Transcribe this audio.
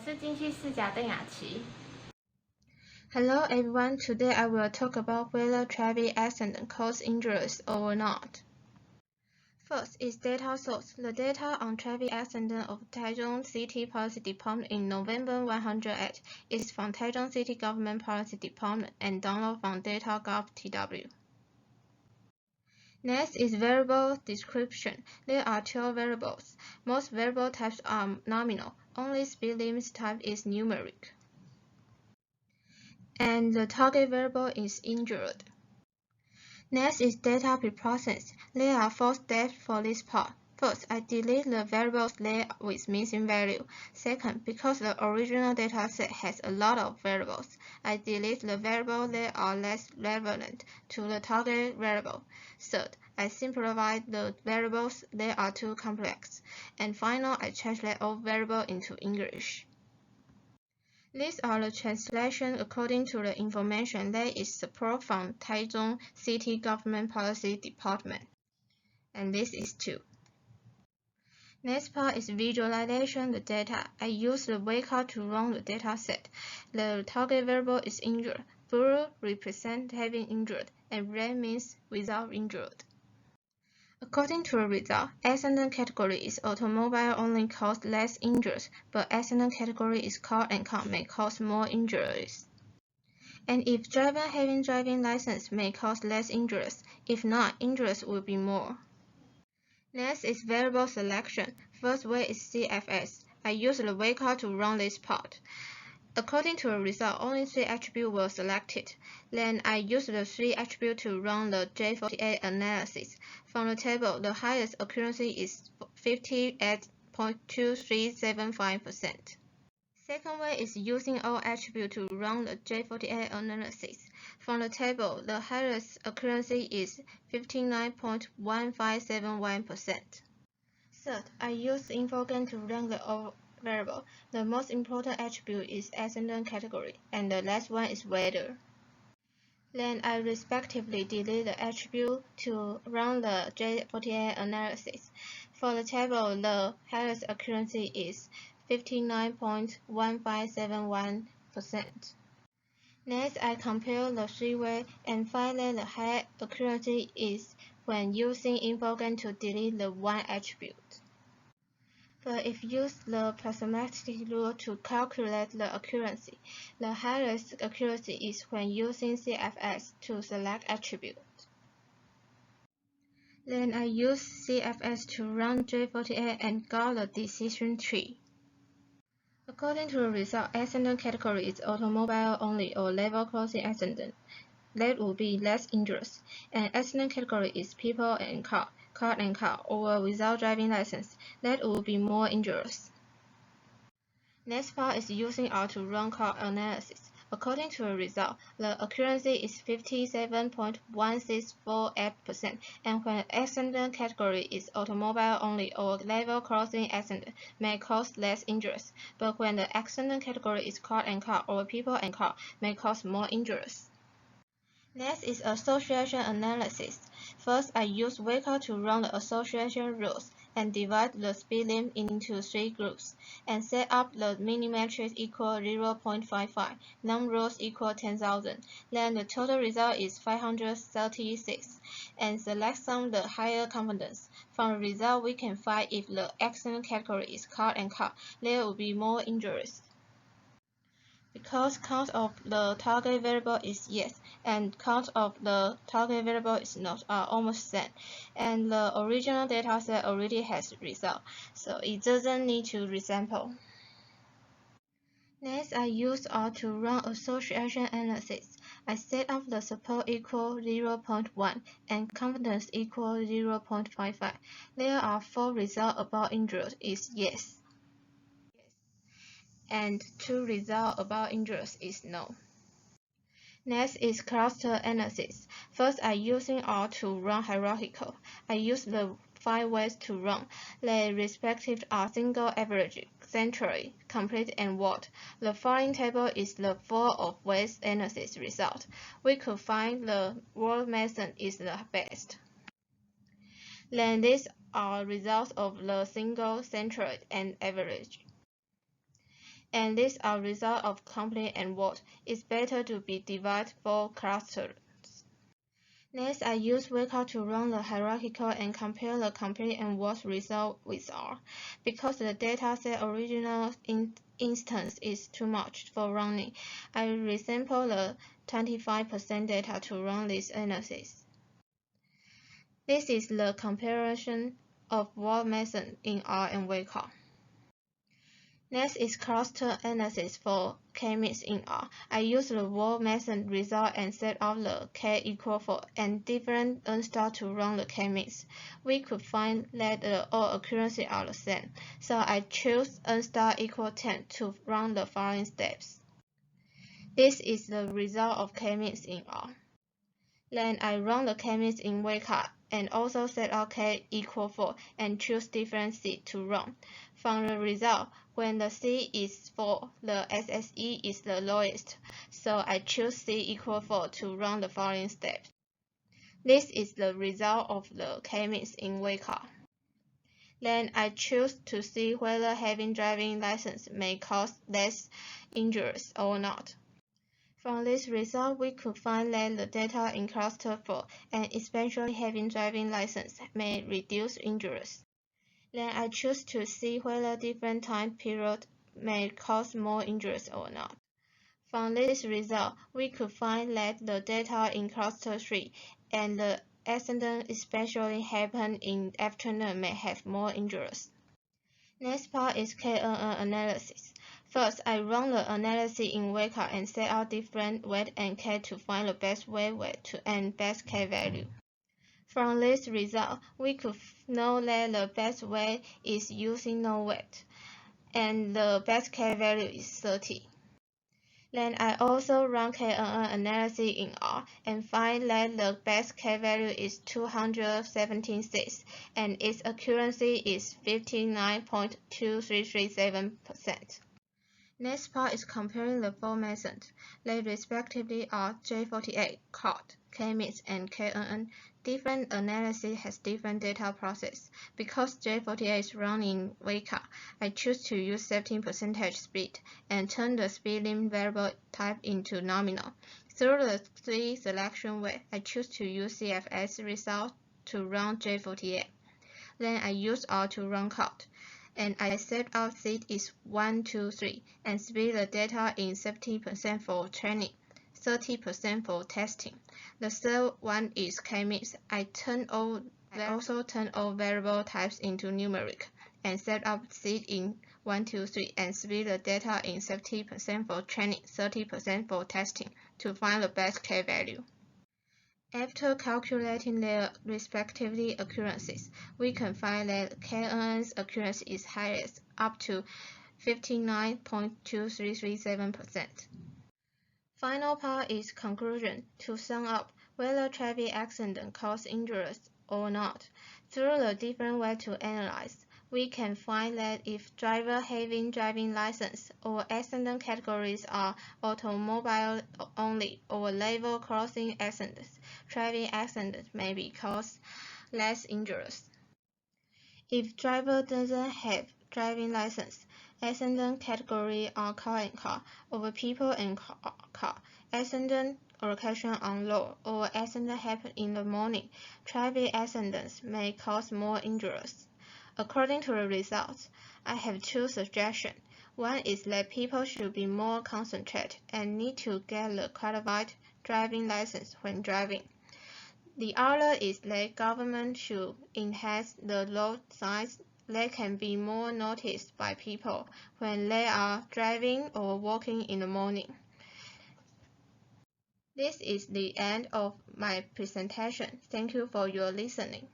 是金企四甲邓雅琪。Hello everyone, today I will talk about whether traffic accident cause injuries or not. First is data source. The data on traffic accident of Taichung City Policy Department in November 108 is from Taichung City Government Policy Department and download from data.gov.tw. Next is variable description. There are 12 variables. Most variable types are nominal. Only speed limit type is numeric. And the target variable is injured. Next is data preprocess. There are 4 steps for this part. First, I delete the variables there with missing value. Second, because the original data set has a lot of variables, I delete the variables that are less relevant to the target variable. Third, I simplify the variables that are too complex. And finally, I translate all variables into English. These are the translations according to the information that is supported from Taichung City Government Policy Department. And this is 2. Next part is visualization the data. I use the waycard to run the data set. The target variable is injured. Blue represents having injured, and red means without injured. According to the result, accident category is automobile only cause less injuries, but accident category is car and car may cause more injuries. And if driver having driving license may cause less injuries, if not, injuries will be more. Next is variable selection. First way is CFS. I use the waycard to run this part. According to the result, only 3 attributes were selected. Then I use the 3 attributes to run the J48 analysis. From the table, the highest accuracy is 58.2375%. Second way is using all attributes to run the J48 analysis. From the table, the highest accuracy is 59.1571%. Third, I use InfoGAN to rank the variable. The most important attribute is accident category, and the last one is weather. Then I respectively delete the attribute to run the J48 analysis. For the table, the highest accuracy is 59.1571%. Next, I compare the 3 ways and find that the high accuracy is when using InfoGAN to delete the 1 attribute. But if use the plasmatic rule to calculate the accuracy, the highest accuracy is when using CFS to select attribute. Then I use CFS to run J48 and got the decision tree. According to the result, accident category is automobile only or level crossing accident. That would be less injuries. And accident category is people and car and car, or without driving license. That would be more injuries. Next part is using R to run car analysis. According to the result, the accuracy is 57.1648%, and when accident category is automobile only or level crossing accident may cause less injuries, but when the accident category is car and car or people and car may cause more injuries. Next is association analysis. First, I use waycard to run the association rules and divide the speed limit into 3 groups, and set up the minimatrix equal 0.55, num-rules equal 10,000. Then the total result is 536, and select some the higher confidence. From the result, we can find if the accident category is car and car, there will be more injuries. Because count of the target variable is yes, and count of the target variable is not are almost same, and the original data set already has result, so it doesn't need to resample. Next, I use R to run association analysis. I set up the support equal 0.1 and confidence equal 0.55. There are 4 results about injuries is yes, and 2 results about injuries is no. Next is cluster analysis. First, I using R to run hierarchical. I use the 5 ways to run. The respective are single, average, centrally, complete, and what. The following table is the 4 of ways analysis result. We could find the word method is the best. Then these are results of the single, central, and average. and these are results of complete and what. It's better to be divided for clusters. Next, I use Weka to run the hierarchical and compare the complete and what result with R. Because the dataset original instance is too much for running, I resample the 25% data to run this analysis. This is the comparison of what method in R and Weka. Next is cluster analysis for k-means in R. I use the word method result and set up the k equal 4 and different n-star to run the k-means. We could find that all occurrences are the same, so I choose n-star equal 10 to run the following steps. This is the result of k-means in R. Then I run the k-means in Weka and also set up k equal 4 and choose different seed to run. From the result, when the C is 4, the SSE is the lowest, so I choose C equal 4 to run the following steps. This is the result of the k-means in Weka. Then I choose to see whether having driving license may cause less injuries or not. From this result, we could find that the data in cluster 4 and especially having driving license may reduce injuries. Then I choose to see whether different time periods may cause more injuries or not. From this result, we could find that the data in cluster 3 and the accident especially happen in afternoon may have more injuries. Next part is KNN analysis. First, I run the analysis in Weka and set out different weight and K to find the best weight and best K value. From this result, we could know that the best weight is using no weight, and the best K value is 30. Then I also run KNN analysis in R and find that the best K value is 276 and its accuracy is 59.2337%. Next part is comparing the four methods. They respectively are J48, COT, K-means, and KNN. Different analysis has different data process. Because J48 is run in Weka, I choose to use 17% speed and turn the speed limit variable type into nominal. Through the three selection way, I choose to use CFS result to run J48. Then I use R to run COT. And I set up seed is 1, 2, 3, and split the data in 70% for training, 30% for testing. The third one is k-means. I also turn all variable types into numeric, and set up seed in 1, 2, 3, and split the data in 70% for training, 30% for testing, to find the best k value. After calculating their respective occurrences, we can find that KNN's accuracy is highest, up to 59.2337%. Final part is conclusion, to sum up whether traffic accident cause injuries or not. Through the different ways to analyze, we can find that if driver having driving license or accident categories are automobile only or level crossing accidents, traffic accidents may be cause less injuries. If driver doesn't have driving license, accident category are car and car, over people and car, accident location on road, or accident happen in the morning, traffic accidents may cause more injuries. According to the results, I have two suggestions. One is that people should be more concentrated and need to get the qualified driving license when driving. The other is that government should enhance the road signs that can be more noticed by people when they are driving or walking in the morning. This is the end of my presentation. Thank you for your listening.